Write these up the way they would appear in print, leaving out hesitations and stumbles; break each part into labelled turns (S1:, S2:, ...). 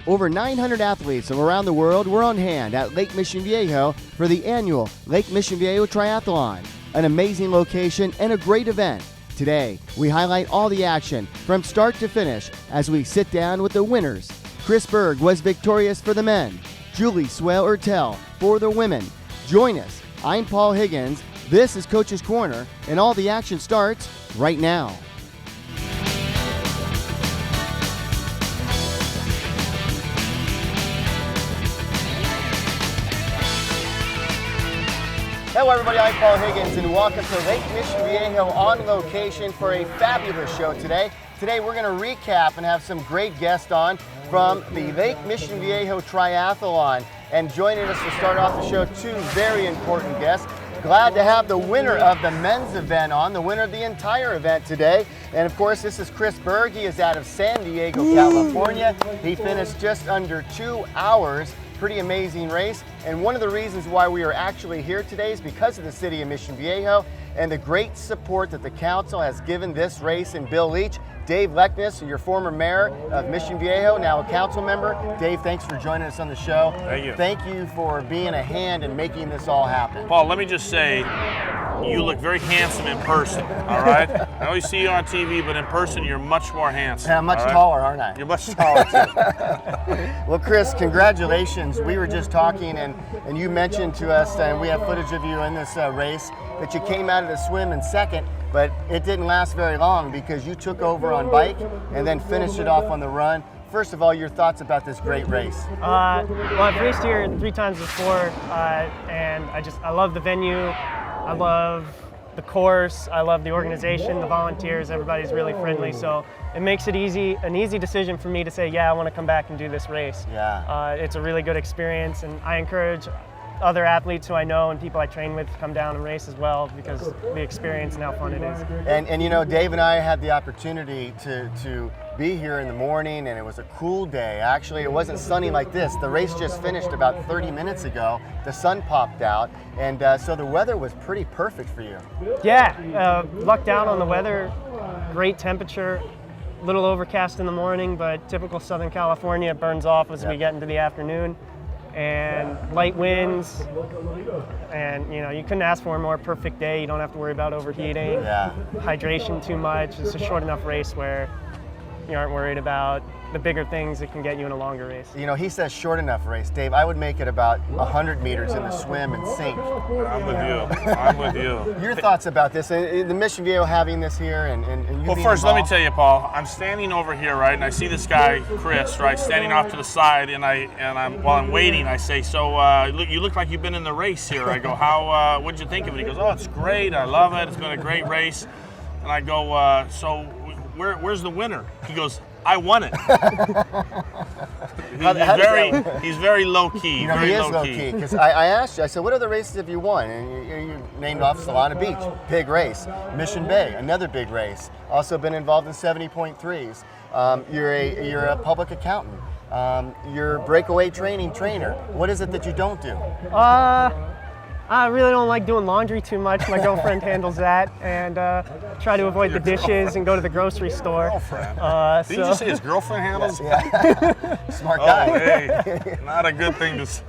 S1: Over 900 athletes from around the world were on hand at Lake Mission Viejo for the annual Lake Mission Viejo Triathlon. An amazing location and a great event. Today, we highlight all the action from start to finish as we sit down with the winners. Chris Berg was victorious for the men. Julie Swail Ertel for the women. Join us. I'm Paul Higgins. This is Coach's Corner, and all the action starts right now. Hello everybody, I'm Paul Higgins and welcome to Lake Mission Viejo on location for a fabulous show today. Today we're going to recap and have some great guests on from the Lake Mission Viejo Triathlon. And joining us to start off the show, two very important guests. Glad to have the winner of the men's event on, the winner of the entire event today. And of course, this is Chris Berg. He is out of San Diego, California. He finished just under 2 hours. Pretty amazing race. And one of the reasons why we are actually here today is because of the city of Mission Viejo and the great support that the council has given this race and Bill Leach. Dave Leckness, your former mayor of Mission Viejo, now a council member. Dave, thanks for joining us on the show.
S2: Thank you.
S1: Thank you for being a hand in making this all happen.
S2: Paul, let me just say, you look very handsome in person, all right? I always see you on TV, but in person, you're much more handsome.
S1: Yeah, I'm much taller, aren't I?
S2: You're much taller, too.
S1: Well, Chris, congratulations. We were just talking, and you mentioned to us, and we have footage of you in this race, that you came out of the swim in second, but it didn't last very long because you took over on bike and then finished it off on the run. First of all, your thoughts about this great race?
S3: Well, I've raced here 3 times before, and I love the venue. I love the course. I love the organization, the volunteers. Everybody's really friendly, so it makes it an easy decision for me to say, yeah, I want to come back and do this race.
S1: Yeah.
S3: It's a really good experience, and I encourage other athletes who I know and people I train with to come down and race as well because the experience and how fun it is.
S1: And you know, Dave and I had the opportunity to be here in the morning, and it was a cool day. Actually, it wasn't sunny like this. The race just finished about 30 minutes ago. The sun popped out, and so the weather was pretty perfect for you.
S3: Yeah, lucked out on the weather. Great temperature. A little overcast in the morning, but typical Southern California, it burns off as we get into the afternoon. And light winds, and you know, you couldn't ask for a more perfect day. You don't have to worry about overheating, hydration too much. It's a short enough race where you aren't worried about the bigger things that can get you in a longer race.
S1: You know, he says short enough race. Dave, I would make it about 100 meters in the swim and sink.
S2: I'm with you. I'm with you.
S1: Your thoughts about this, and the Mission Viejo having this here, and you
S2: Well,
S1: being
S2: first, let me
S1: involved?
S2: tell you, Paul, I'm standing over here, right, and I see this guy, Chris, right, standing off to the side, and while I'm waiting, I say, so you look like you've been in the race here. I go, what'd you think of it? He goes, oh, it's great. I love it. It's been a great race. And I go, so where's the winner? He goes, I won it. He's very low key.
S1: You know, he is low key because I asked you. I said, "What other races have you won?" And you named off Solana Beach, big race. Mission Bay, another big race. Also been involved in 70.3s. You're a public accountant. You're breakaway trainer. What is it that you don't do?
S3: I really don't like doing laundry too much. My girlfriend handles that, and try to avoid the dishes and go to the grocery store.
S2: Girlfriend? Did you just say his girlfriend handles?
S1: Yeah. Smart guy.
S2: Oh, hey, not a good thing to say.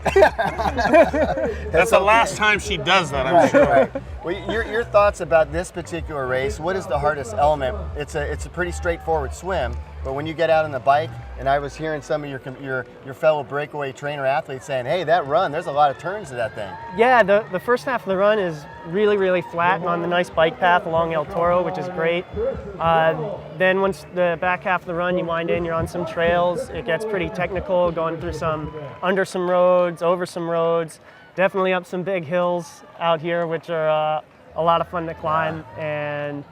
S2: That's the last time she does that, I'm sure.
S1: Right. Well, your thoughts about this particular race? What is the hardest element? It's a pretty straightforward swim, but when you get out on the bike, and I was hearing some of your fellow breakaway trainer athletes saying, hey, that run, there's a lot of turns to that thing.
S3: Yeah, the first half of the run is really, really flat and on the nice bike path along El Toro, which is great. Then once the back half of the run, you wind in, you're on some trails. It gets pretty technical, going through under some roads, over some roads, definitely up some big hills out here, which are a lot of fun to climb.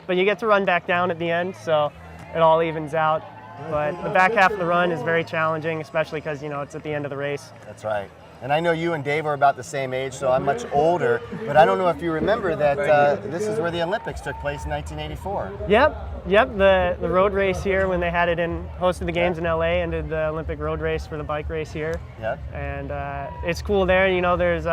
S3: But you get to run back down at the end, so it all evens out. But the back half of the run is very challenging, especially because, you know, it's at the end of the race.
S1: That's right. And I know you and Dave are about the same age, so I'm much older, but I don't know if you remember that this is where the Olympics took place in 1984.
S3: Yep. The road race here, when they had it hosted the games in LA, and did the Olympic road race for the bike race here.
S1: Yep.
S3: And it's cool there. You know, there's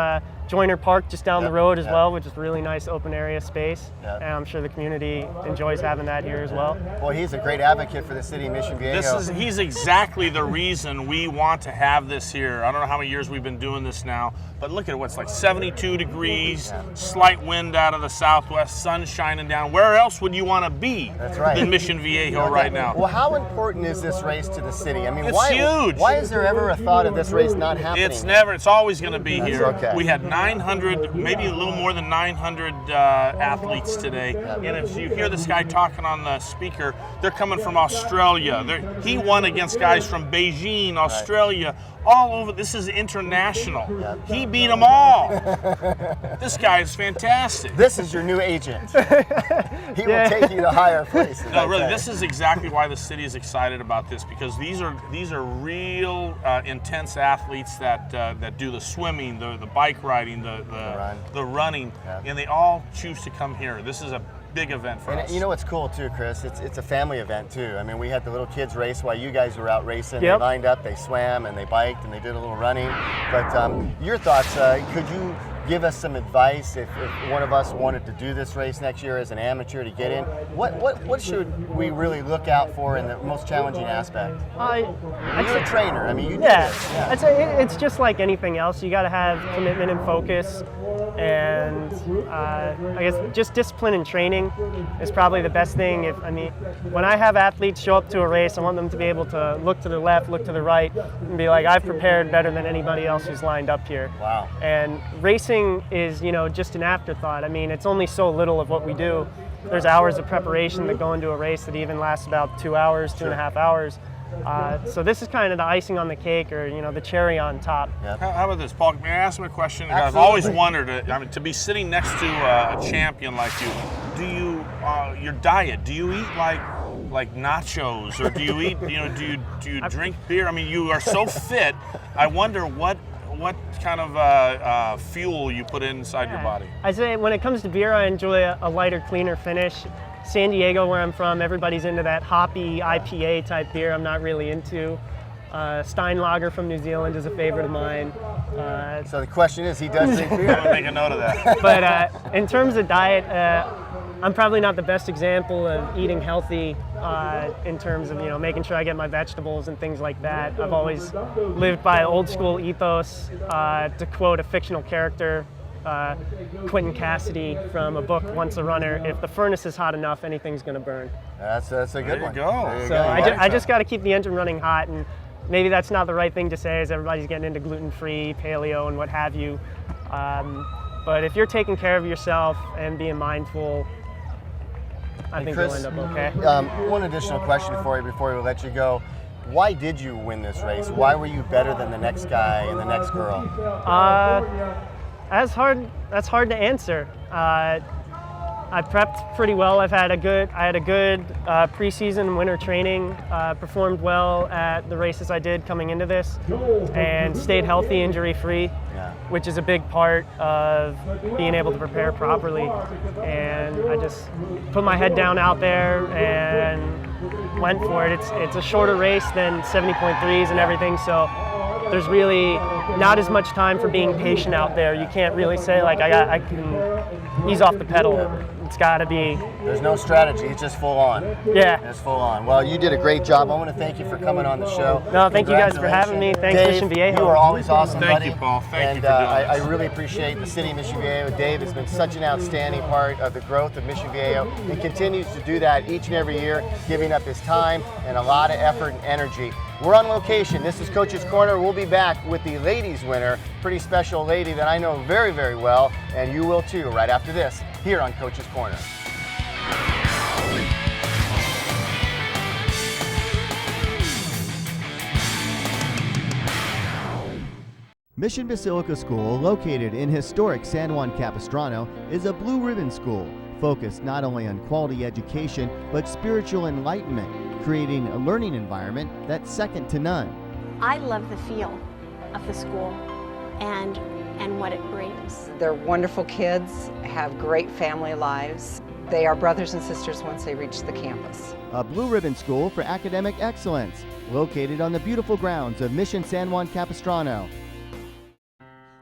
S3: Joyner Park just down the road as well, which is really nice open area space.
S1: Yep.
S3: And I'm sure the community enjoys having that here as well.
S1: Well, he's a great advocate for the city of Mission Viejo.
S2: He's exactly the reason we want to have this here. I don't know how many years we've been doing this now, but look at it, what's like 72 degrees, slight wind out of the southwest, sun shining down. Where else would you want to be than Mission Viejo right now?
S1: Well, how important is this race to the city? I mean,
S2: it's huge.
S1: Why is there ever a thought of this race not happening?
S2: It's always going to be here.
S1: Okay.
S2: We had 900, maybe a little more than 900 athletes today. And if you hear this guy talking on the speaker, they're coming from Australia. He won against guys from Beijing, Australia, all over. This is international. He beat them all. This guy is fantastic.
S1: This is your new agent. He will take you to higher places.
S2: No, really, this is exactly why the city is excited about this, because these are real intense athletes that do the swimming, the bike riding, the running, and they all choose to come here. This is a big event for us.
S1: You know what's cool too, Chris? It's a family event too. I mean, we had the little kids race while you guys were out racing. They lined up, they swam, and they biked, and they did a little running. But your thoughts? Could you give us some advice if one of us wanted to do this race next year as an amateur to get in? What should we really look out for in the most challenging aspect? You're a trainer. I mean, you do this.
S3: I'd say it's just like anything else. You got to have commitment and focus, and I guess just discipline and training is probably the best thing. When I have athletes show up to a race, I want them to be able to look to the left, look to the right, and be like, I've prepared better than anybody else who's lined up here.
S1: Wow.
S3: And racing is, just an afterthought. I mean, it's only so little of what we do. There's hours of preparation that go into a race that even lasts about 2 hours, 2.5 hours. So this is kind of the icing on the cake, or the cherry on top.
S1: Yep.
S2: How about this, Paul? May I ask him a question?
S1: Absolutely.
S2: I've always wondered, to be sitting next to a champion like you, do you your diet? Do you eat like nachos, or do you eat? Do you drink beer? I mean, you are so fit. I wonder what kind of fuel you put inside your body.
S3: I say when it comes to beer, I enjoy a lighter, cleaner finish. San Diego, where I'm from, everybody's into that hoppy IPA type beer. I'm not really into. Steinlager from New Zealand is a favorite of mine.
S1: So the question is, he does drink beer.
S2: I'm gonna make a note of that.
S3: But in terms of diet, I'm probably not the best example of eating healthy in terms of making sure I get my vegetables and things like that. I've always lived by old school ethos. To quote a fictional character, Quentin Cassidy from a book Once a Runner, if the furnace is hot enough, anything's going to burn.
S1: That's a good one.
S2: There
S3: I just got to keep the engine running hot, and maybe that's not the right thing to say as everybody's getting into gluten-free, paleo, and what have you. But if you're taking care of yourself and being mindful, I think
S1: Chris,
S3: you'll end up okay.
S1: One additional question for you before we let you go. Why did you win this race? Why were you better than the next guy and the next girl?
S3: That's hard to answer. I prepped pretty well. I had a good preseason winter training, performed well at the races I did coming into this, and stayed healthy, injury-free, which is a big part of being able to prepare properly. And I just put my head down out there and went for it. It's a shorter race than 70.3s and everything, so there's really not as much time for being patient out there. You can't really say like I can ease off the pedal. It's got to be.
S1: There's no strategy. It's just full on.
S3: Yeah.
S1: It's full on. Well, you did a great job. I want to thank you for coming on the show.
S3: No, thank you guys for having me. Thanks,
S1: Dave,
S3: Mission Viejo.
S1: You are always awesome, buddy.
S2: Thank you, Paul. Thank you for
S1: doing
S2: this.
S1: I really appreciate the city of Mission Viejo. Dave has been such an outstanding part of the growth of Mission Viejo. He continues to do that each and every year, giving up his time and a lot of effort and energy. We're on location. This is Coach's Corner. We'll be back with the ladies winner, pretty special lady that I know very, very well, and you will too, right after this, here on Coach's Corner. Mission Basilica School, located in historic San Juan Capistrano, is a blue ribbon school focused not only on quality education but spiritual enlightenment, creating a learning environment that's second to none.
S4: I love the feel of the school. and what it brings.
S5: They're wonderful kids, have great family lives. They are brothers and sisters once they reach the campus.
S1: A blue ribbon school for academic excellence, located on the beautiful grounds of Mission San Juan Capistrano.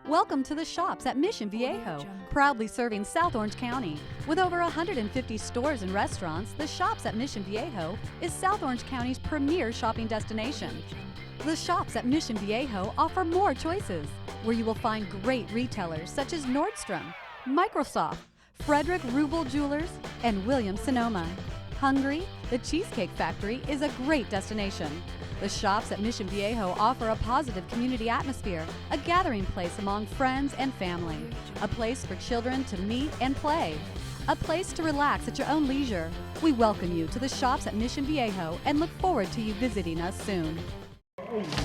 S6: Welcome to the shops at Mission Viejo, proudly serving South Orange County. With over 150 stores and restaurants, the shops at Mission Viejo is South Orange County's premier shopping destination. The shops at Mission Viejo offer more choices, where you will find great retailers such as Nordstrom, Microsoft, Frederick Rubel Jewelers, and Williams-Sonoma. Hungry? The Cheesecake Factory is a great destination. The shops at Mission Viejo offer a positive community atmosphere, a gathering place among friends and family, a place for children to meet and play, a place to relax at your own leisure. We welcome you to the shops at Mission Viejo and look forward to you visiting us soon.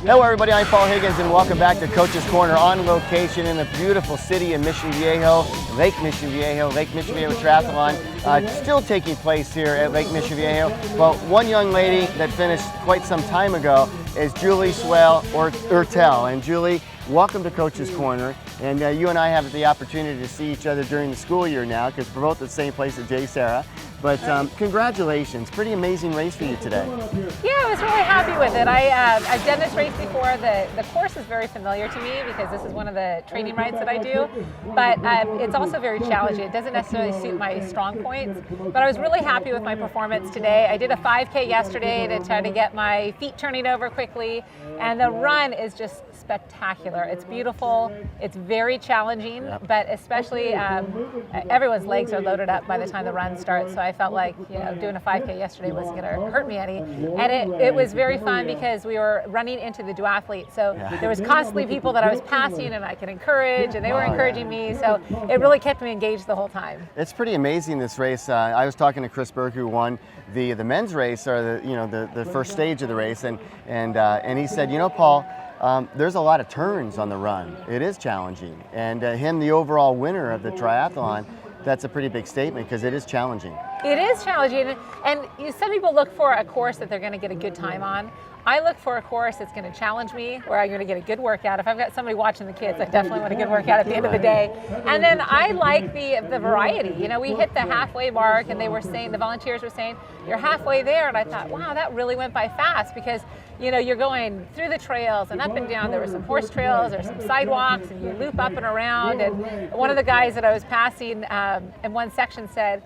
S1: Hello everybody, I'm Paul Higgins and welcome back to Coach's Corner on location in the beautiful city of Mission Viejo, Lake Mission Viejo Triathlon, still taking place here at Lake Mission Viejo. Well, one young lady that finished quite some time ago is Julie Swail Ertel. And Julie, welcome to Coach's Corner. And you and I have the opportunity to see each other during the school year now because we're both at the same place at J. Sarah. But congratulations, pretty amazing race for you today.
S7: Yeah, I was really happy with it. I've done this race before. The course is very familiar to me because this is one of the training rides that I do. But it's also very challenging. It doesn't necessarily suit my strong points. But I was really happy with my performance today. I did a 5K yesterday to try to get my feet turning over quickly. And the run is just spectacular. It's beautiful. It's very challenging, but especially everyone's legs are loaded up by the time the run starts. So I felt like, you know, doing a 5K yesterday wasn't going to hurt me any. And it was very fun because we were running into the duathlete. So there was constantly people that I was passing and I could encourage, and they were encouraging me. So it really kept me engaged the whole time. It's
S1: pretty amazing, this race. I was talking to Chris Berg, who won the men's race, or the first stage of the race, and he said, you know, Paul, there's a lot of turns on the run. It is challenging. And him, the overall winner of the triathlon, that's a pretty big statement because it is challenging.
S7: It is challenging. And some people look for a course that they're going to get a good time on. I look for a course that's going to challenge me, where I'm going to get a good workout. If I've got somebody watching the kids, I definitely want a good workout at the end of the day. And then I like the variety. You know, we hit the halfway mark, and they were saying, the volunteers were saying, you're halfway there. And I thought, wow, that really went by fast because, you know, you're going through the trails and up and down. There were some horse trails, there's some sidewalks, and you loop up and around. And one of the guys that I was passing in one section said,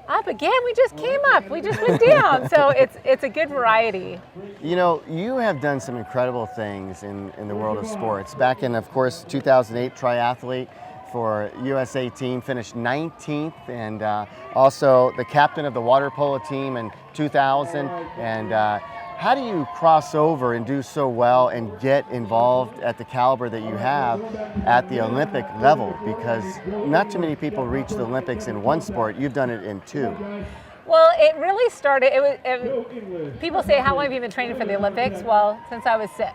S7: up again, we just came up, we just went down. So it's a good variety.
S1: You know, you have done some incredible things in the world of sports. Back in, of course, 2008 triathlete for USA team, finished 19th, and also the captain of the water polo team in 2000. And how do you cross over and do so well and get involved at the caliber that you have at the Olympic level? Because not too many people reach the Olympics in one sport. You've done it in two.
S7: Well, it really started, people say, how long have you been training for the Olympics? Well, since I was 6.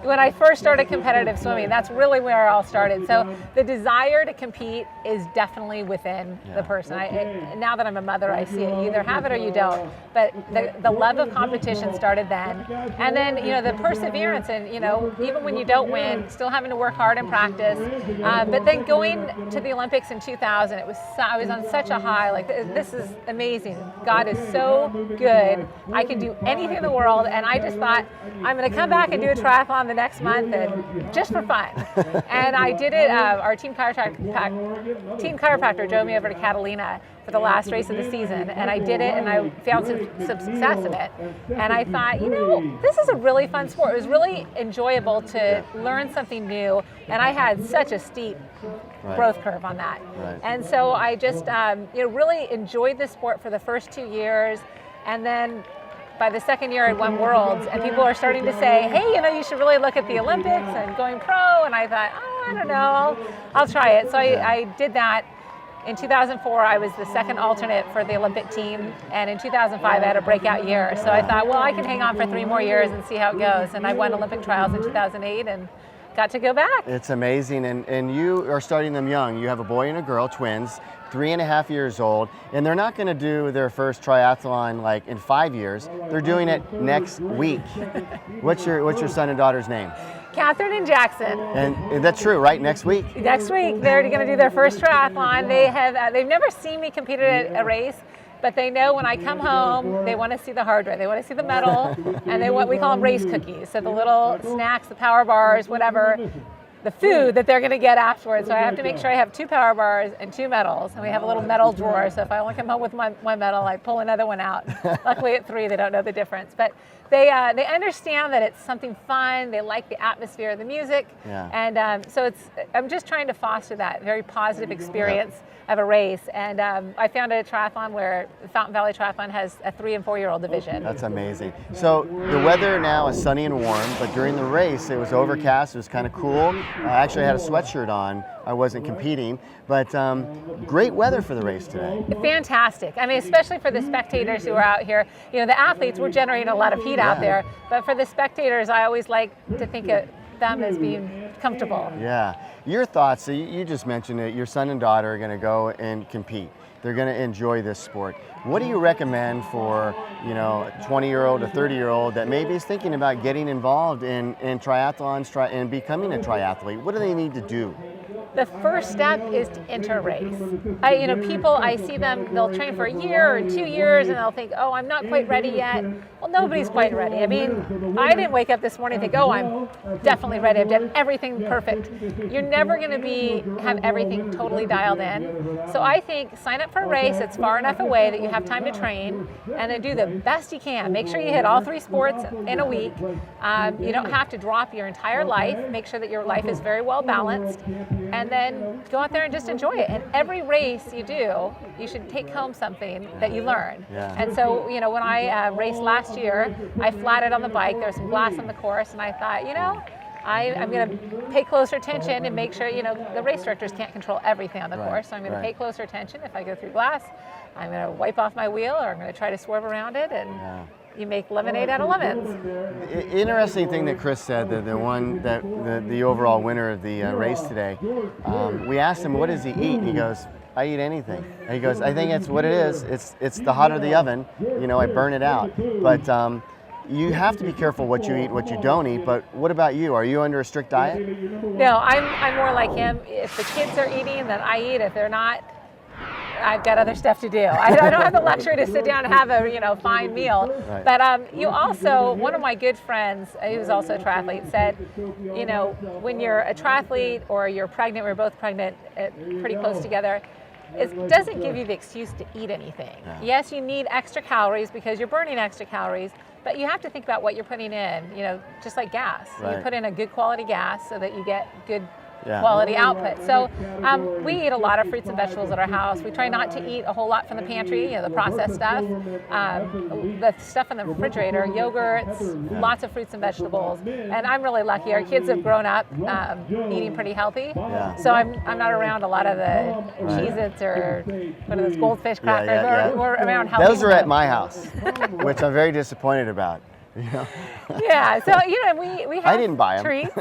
S7: When I first started competitive swimming, that's really where it all started. So the desire to compete is definitely within the person. Now that I'm a mother, I see it. You either have it or you don't. But the love of competition started then. And then, you know, the perseverance, and, you know, even when you don't win, still having to work hard and practice. But then going to the Olympics in 2000, I was on such a high. Like, this is amazing. God is so good. I can do anything in the world. And I just thought, I'm going to come back and do a triathlon the next month, and just for fun. And I did it. Our team chiropractor drove me over to Catalina for the last race of the season, and I did it, and I found some success in it. And I thought, you know, this is a really fun sport. It was really enjoyable to learn something new, and I had such a steep growth curve on that. And so I just really enjoyed the sport for the first 2 years, and then by the second year I won Worlds, and people are starting to say, hey, you know, you should really look at the Olympics and going pro. And I thought, oh, I don't know, I'll try it. So I did that. In 2004, I was the second alternate for the Olympic team, and in 2005, I had a breakout year. So I thought, well, I can hang on for 3 more years and see how it goes. And I won Olympic trials in 2008 and got to go back.
S1: It's amazing, and you are starting them young. You have a boy and a girl, twins, 3.5 years old, and they're not going to do their first triathlon like in 5 years. They're doing it next week. What's your son and daughter's name?
S7: Catherine and Jackson.
S1: And that's true, right? Next week?
S7: Next week, they're going to do their first triathlon. They've never seen me compete at a race, but they know when I come home, they want to see the hardware. They want to see the medal, and we call them race cookies. So the little snacks, the power bars, whatever, the food that they're going to get afterwards. So I have to make sure I have 2 power bars and 2 medals, and we have a little medal drawer. So if I only come home with one medal, I pull another one out. Luckily at 3, they don't know the difference. But they understand that it's something fun. They like the atmosphere, the music, and so I'm just trying to foster that very positive experience of a race. And I found a triathlon where Fountain Valley Triathlon has a 3- and 4-year-old division.
S1: That's amazing. So the weather now is sunny and warm, but during the race it was overcast. It was kind of cool. I actually had a sweatshirt on. I wasn't competing, but great weather for the race today.
S7: Fantastic. I mean, especially for the spectators who are out here. You know, the athletes, we're generating a lot of heat out there, but for the spectators, I always like to think of them as being comfortable.
S1: Yeah. Your thoughts, so you just mentioned it, your son and daughter are going to go and compete. They're going to enjoy this sport. What do you recommend for, you know, a 20-year-old, a 30-year-old that maybe is thinking about getting involved in triathlons and becoming a triathlete? What do they need to do?
S7: The first step is to enter a race. People, I see them, they'll train for a year or 2 years and they'll think, oh, I'm not quite ready yet. Well, nobody's quite ready. I mean, I didn't wake up this morning and think, oh, I'm definitely ready. I've done everything perfect. You're never going to have everything totally dialed in. So I think sign up for a race that's far enough away that you have time to train, and then do the best you can. Make sure you hit all 3 sports in a week. You don't have to drop your entire life. Make sure that your life is very well balanced. And then go out there and just enjoy it. And every race you do, you should take home something that you learn. Yeah. And so, when I raced last year, I flatted on the bike. There was some glass on the course, and I thought, I'm going to pay closer attention and make sure, the race directors can't control everything on the course. So I'm going to pay closer attention. If I go through glass, I'm going to wipe off my wheel, or I'm going to try to swerve around it. And you make lemonade out of lemons.
S1: Interesting thing that Chris said, the overall winner of the race today. We asked him, what does he eat? He goes, I eat anything. And he goes, I think it's what it is. It's the hotter the oven. I burn it out. But you have to be careful what you eat, what you don't eat. But what about you? Are you under a strict diet?
S7: No, I'm more like him. If the kids are eating, then I eat. If they're not, I've got other stuff to do. I don't have the luxury to sit down and have a fine meal. Right. But you also, one of my good friends, who's also a triathlete, said, when you're a triathlete or you're pregnant, we're both pregnant, pretty close together, it doesn't give you the excuse to eat anything. Yeah. Yes, you need extra calories because you're burning extra calories, but you have to think about what you're putting in, just like gas. Right. You put in a good quality gas so that you get good quality output. So we eat a lot of fruits and vegetables at our house. We try not to eat a whole lot from the pantry, the processed stuff. The stuff in the refrigerator, yogurts, lots of fruits and vegetables. And I'm really lucky. Our kids have grown up eating pretty healthy. Yeah. So I'm not around a lot of the Cheez-Its or one of those goldfish crackers. We're around healthy.
S1: Those are at my house, which I'm very disappointed about.
S7: Yeah, so we have
S1: I didn't buy them.
S7: Treats.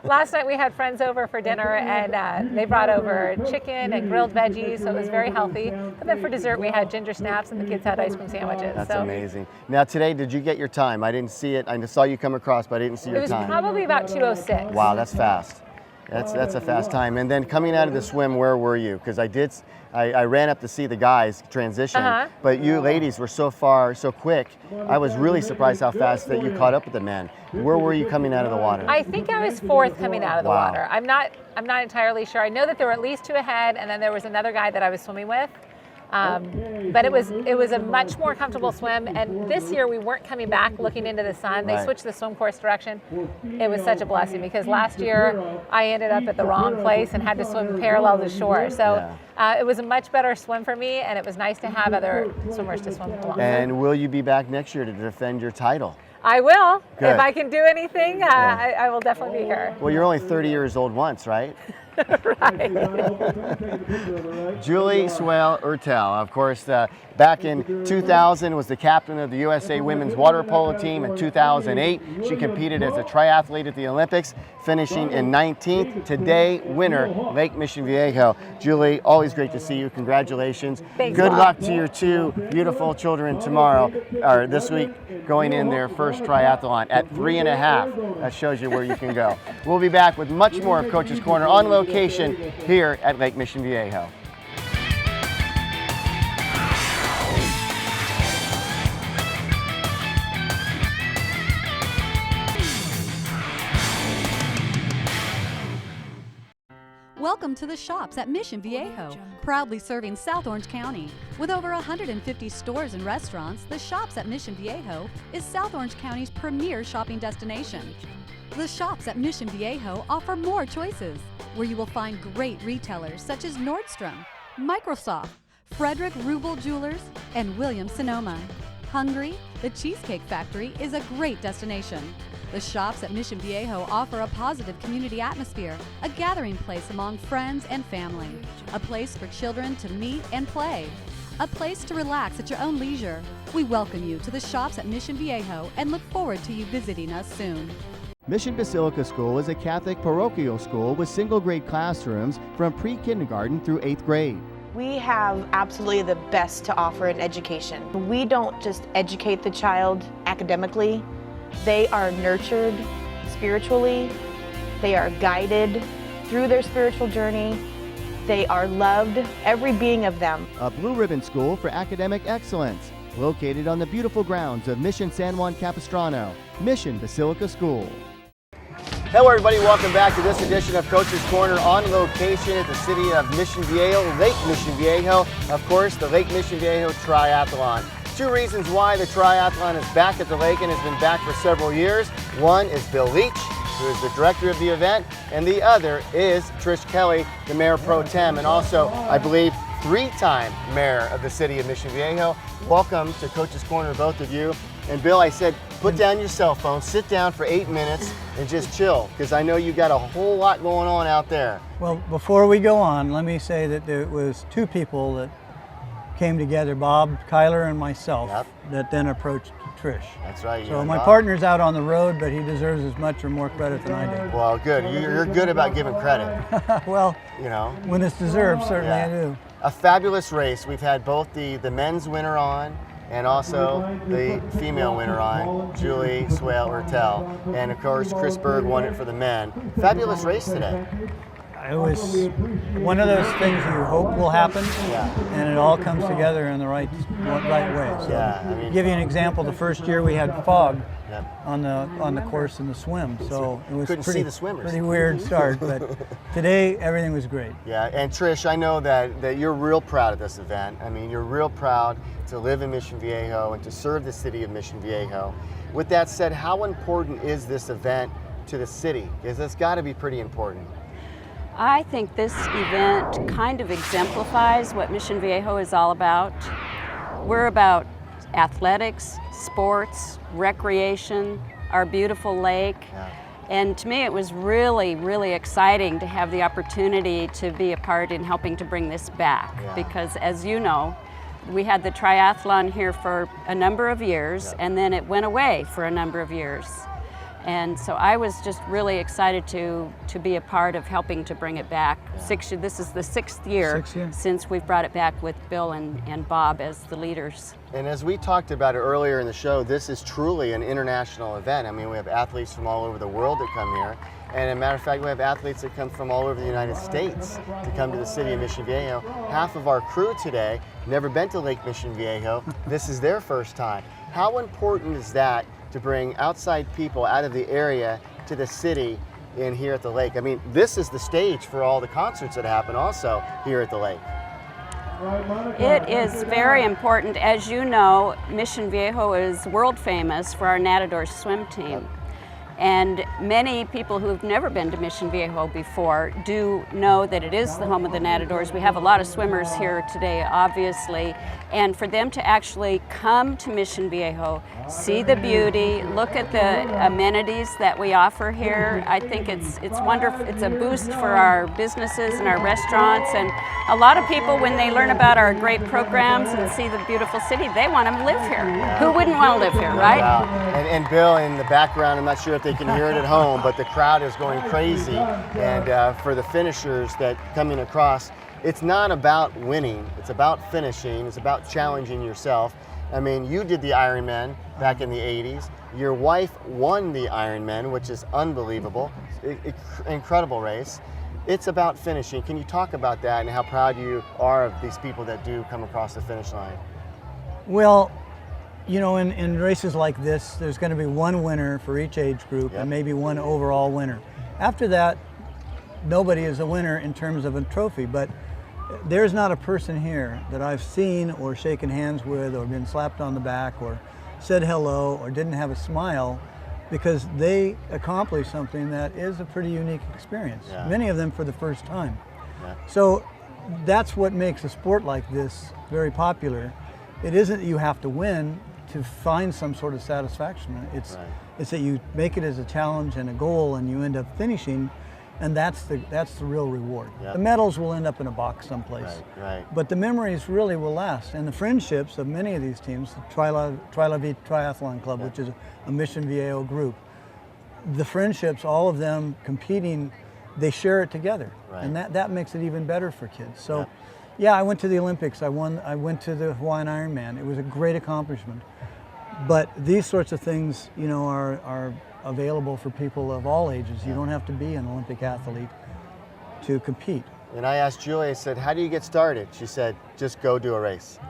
S7: Last night we had friends over for dinner, and they brought over chicken and grilled veggies, so it was very healthy. But then for dessert we had ginger snaps, and the kids had ice cream sandwiches.
S1: That's amazing. Now today, did you get your time? I didn't see it. I saw you come across, but I didn't see your time.
S7: It was probably about 2:06.
S1: Wow, that's fast. That's a fast time. And then coming out of the swim, where were you? Because I ran up to see the guys transition, but you ladies were so far, so quick. I was really surprised how fast that you caught up with the men. Where were you coming out of the water?
S7: I think I was 4th coming out of the water. I'm not entirely sure. I know that there were at least 2 ahead, and then there was another guy that I was swimming with. But it was a much more comfortable swim, and this year we weren't coming back looking into the sun. They switched the swim course direction. It was such a blessing because last year I ended up at the wrong place and had to swim parallel to shore. So it was a much better swim for me, and it was nice to have other swimmers to swim along.
S1: And will you be back next year to defend your title?
S7: I will. Good. If I can do anything, I will definitely be here.
S1: Well, you're only 30 years old once, right?
S7: Right.
S1: Julie Swail Ertel, of course, back in 2000 was the captain of the USA women's water polo team. In 2008, she competed as a triathlete at the Olympics, finishing in 19th. Today, winner, Lake Mission Viejo. Julie, always great to see you. Congratulations.
S7: Thanks,
S1: Good
S7: Bob.
S1: luck to your 2 beautiful children tomorrow, or this week, going in their first first triathlon at 3.5. That shows you where you can go. We'll be back with much more of Coach's Corner on location here at Lake Mission Viejo.
S6: Welcome to the shops at Mission Viejo, proudly serving South Orange County. With over 150 stores and restaurants, the shops at Mission Viejo is South Orange County's premier shopping destination. The shops at Mission Viejo offer more choices, where you will find great retailers such as Nordstrom, Microsoft, Frederick Rubel Jewelers, and Williams-Sonoma. Hungry? The Cheesecake Factory is a great destination. The shops at Mission Viejo offer a positive community atmosphere, a gathering place among friends and family, a place for children to meet and play, a place to relax at your own leisure. We welcome you to the shops at Mission Viejo and look forward to you visiting us soon.
S1: Mission Basilica School is a Catholic parochial school with single-grade classrooms from pre-kindergarten through 8th grade.
S4: We have absolutely the best to offer in education. We don't just educate the child academically. They are nurtured spiritually. They are guided through their spiritual journey. They are loved, every being of them.
S1: A blue ribbon school for academic excellence, located on the beautiful grounds of Mission San Juan Capistrano, Mission Basilica School. Hello everybody, welcome back to this edition of Coach's Corner on location at the city of Mission Viejo, Lake Mission Viejo. Of course, the Lake Mission Viejo Triathlon. Two reasons why the triathlon is back at the lake and has been back for several years. One is Bill Leach, who is the director of the event, and the other is Trish Kelley, the mayor pro tem, and also, I believe, 3-time mayor of the city of Mission Viejo. Welcome to Coach's Corner, both of you. And Bill, I said, put down your cell phone, sit down for 8 minutes, and just chill, because I know you got a whole lot going on out there.
S8: Well, before we go on, let me say that there was 2 people that came together, Bob, Kyler, and myself, that then approached Trish.
S1: That's right.
S8: So my partner's out on the road, but he deserves as much or more credit than I do.
S1: Well, good. You're good about giving credit.
S8: Well,
S1: you know,
S8: when it's deserved, certainly I do.
S1: A fabulous race. We've had both the men's winner on and also the female winner on, Julie Swail Ertel. And of course, Chris Berg won it for the men. Fabulous race today.
S8: It was one of those things you hope will happen, and it all comes together in the right way. So
S1: I mean,
S8: give you an example, the first year we had fog on the course in the swim, so it was pretty weird start, but today everything was great.
S1: Yeah, and Trish, I know that you're real proud of this event. I mean, you're real proud to live in Mission Viejo and to serve the city of Mission Viejo. With that said, how important is this event to the city? Because it's got to be pretty important.
S9: I think this event kind of exemplifies what Mission Viejo is all about. We're about athletics, sports, recreation, our beautiful lake. And to me it was really, really exciting to have the opportunity to be a part in helping to bring this back. Because as you know, we had the triathlon here for a number of years and then it went away for a number of years. And so I was just really excited to be a part of helping to bring it back. This is the 6th year since we've brought it back with Bill and Bob as the leaders.
S1: And as we talked about it earlier in the show, this is truly an international event. I mean, we have athletes from all over the world that come here. And as a matter of fact, we have athletes that come from all over the United States to come to the city of Mission Viejo. Half of our crew today never been to Lake Mission Viejo. This is their first time. How important is that to bring outside people out of the area to the city in here at the lake? I mean, this is the stage for all the concerts that happen also here at the lake.
S9: It is very important. As you know, Mission Viejo is world famous for our Natador swim team. And many people who've never been to Mission Viejo before do know that it is the home of the Natadors. We have a lot of swimmers here today, obviously. And for them to actually come to Mission Viejo, see the beauty, look at the amenities that we offer here, I think it's wonderful. It's a boost for our businesses and our restaurants. And a lot of people, when they learn about our great programs and see the beautiful city, they want to live here. Who wouldn't want to live here, right?
S1: And Bill, in the background, I'm not sure if they can hear it at home, but the crowd is going crazy. And for the finishers that coming across, it's not about winning, it's about finishing, it's about challenging yourself. I mean, you did the Ironman back in the 80s. Your wife won the Ironman, which is unbelievable. Incredible race. It's about finishing. Can you talk about that and how proud you are of these people that do come across the finish line?
S8: Well, you know, in races like this, there's going to be one winner for each age group and maybe one overall winner. After that, nobody is a winner in terms of a trophy, but there's not a person here that I've seen or shaken hands with or been slapped on the back or said hello or didn't have a smile because they accomplished something that is a pretty unique experience. Many of them for the first time. So that's what makes a sport like this very popular. It isn't that you have to win to find some sort of satisfaction. It's that you make it as a challenge and a goal and you end up finishing, and that's the real reward. The medals will end up in a box someplace. But the memories really will last, and the friendships of many of these teams, the Triathlon Triathlon Club, which is a Mission Viejo group, the friendships, all of them competing, they share it together, and that makes it even better for kids. So, yeah, I went to the Olympics. I went to the Hawaiian Ironman. It was a great accomplishment. But these sorts of things, you know, are available for people of all ages. You don't have to be an Olympic athlete to compete.
S1: And I asked Julie, I said, how do you get started? She said, just go do a race.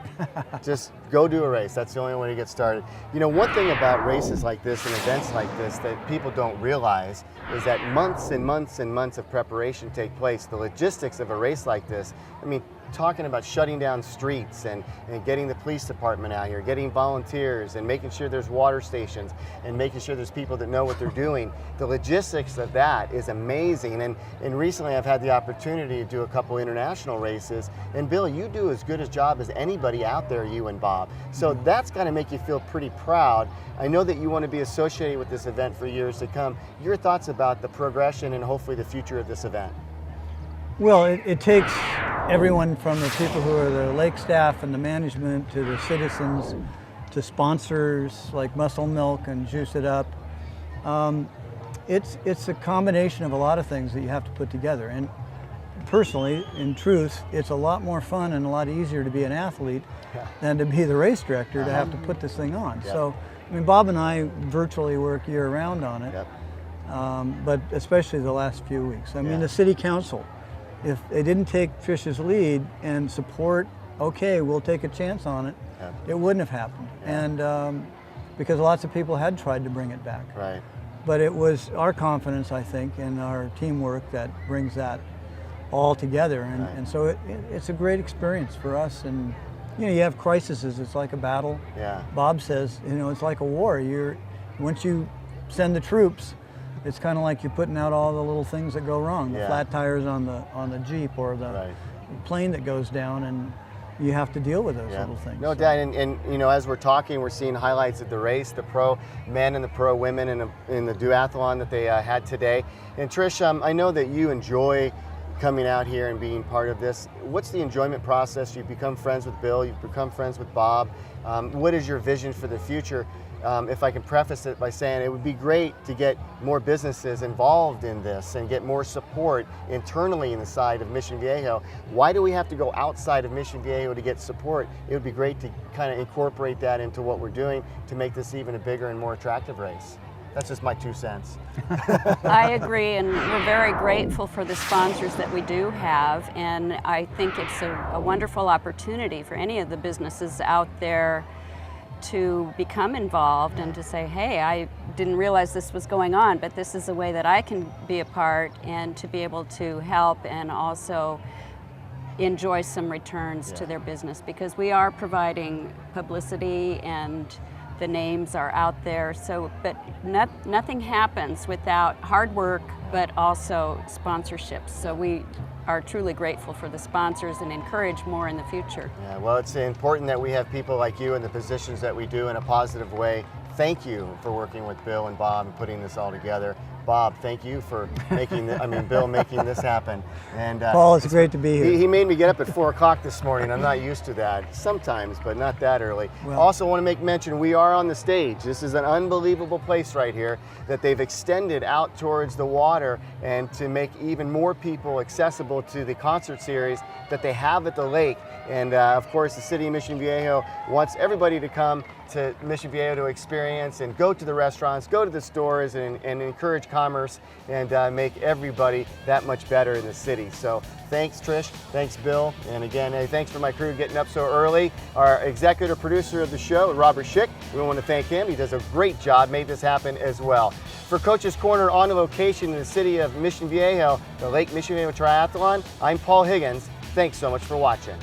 S1: Just go do a race. That's the only way to get started. You know, one thing about races like this and events like this that people don't realize is that months and months and months of preparation take place. The logistics of a race like this, I mean, talking about shutting down streets and getting the police department out here, getting volunteers and making sure there's water stations and making sure there's people that know what they're doing. The logistics of that is amazing. And recently I've had the opportunity to do a couple international races. And Bill, you do as good a job as anybody out there, you and Bob. So that's got to make you feel pretty proud. I know that you want to be associated with this event for years to come. Your thoughts about the progression and hopefully the future of this event?
S8: Well, it takes everyone from the people who are the lake staff and the management to the citizens to sponsors like Muscle Milk and Juice It Up. It's a combination of a lot of things that you have to put together. And personally, in truth, it's a lot more fun and a lot easier to be an athlete than to be the race director to have to put this thing on. So, I mean, Bob and I virtually work year-round on it, but especially the last few weeks. I mean, the city council, if they didn't take Trish's lead and support, okay, we'll take a chance on it, it wouldn't have happened. And because lots of people had tried to bring it back. But it was our confidence, I think, and our teamwork that brings that all together. And so it's a great experience for us. And you know, you have crises, it's like a battle. Bob says, you know, it's like a war. Once you send the troops, it's kind of like you're putting out all the little things that go wrong, the flat tires on the Jeep or the plane that goes down, and you have to deal with those little things.
S1: No doubt, and you know, as we're talking, we're seeing highlights of the race, the pro men and the pro women in the duathlon that they had today. And Trish, I know that you enjoy coming out here and being part of this. What's the enjoyment process? You've become friends with Bill, you've become friends with Bob. What is your vision for the future? If I can preface it by saying it would be great to get more businesses involved in this and get more support internally in the side of Mission Viejo. Why do we have to go outside of Mission Viejo to get support? It would be great to kind of incorporate that into what we're doing to make this even a bigger and more attractive race. That's just my 2 cents.
S9: I agree, and we're very grateful for the sponsors that we do have, and I think it's a wonderful opportunity for any of the businesses out there to become involved and to say, hey, I didn't realize this was going on, but this is a way that I can be a part and to be able to help and also enjoy some returns to their business, because we are providing publicity and the names are out there. So, but nothing happens without hard work, but also sponsorships. So we are truly grateful for the sponsors and encourage more in the future.
S1: Yeah, well, it's important that we have people like you in the positions that we do in a positive way. Thank you for working with Bill and Bob and putting this all together. Bob, thank you for making, Bill making this happen. And
S8: Paul, it's great to be here.
S1: He made me get up at 4 o'clock this morning. I'm not used to that. Sometimes, but not that early.
S8: Well,
S1: also want to make mention, we are on the stage. This is an unbelievable place right here that they've extended out towards the water, and to make even more people accessible to the concert series that they have at the lake. And of course, the city of Mission Viejo wants everybody to come to Mission Viejo to experience and go to the restaurants, go to the stores, and encourage commerce, and make everybody that much better in the city. So thanks, Trish. Thanks, Bill. And again, hey, thanks for my crew getting up so early. Our executive producer of the show, Robert Schick, we want to thank him. He does a great job, made this happen as well. For Coach's Corner on location in the city of Mission Viejo, the Lake Mission Viejo Triathlon, I'm Paul Higgins. Thanks so much for watching.